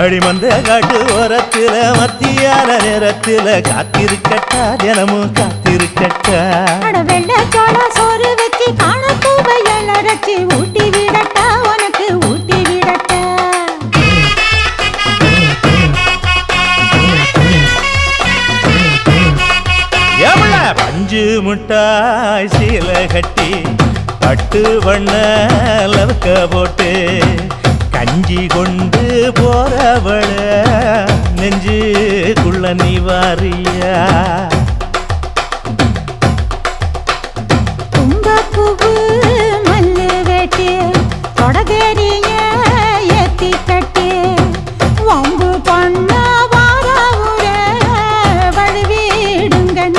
அடிமந்த காட்டு ஓரத்துல மத்தியான நேரத்துல காத்திருக்கட்டா தினமும் காத்திருக்கட்டா வெள்ள சோள சோறு வச்சு காண பூவையல் அரைச்சி ஊட்டி விடட்டா உனக்கு ஊட்டி விடட்டா எவ்வள பஞ்சு முட்டாய் சீல கட்டி பட்டு வண்ண லவக்க போட்டு கஞ்சி கொண்டு போறவள நெஞ்சுக்குள்ள நீ வாரியா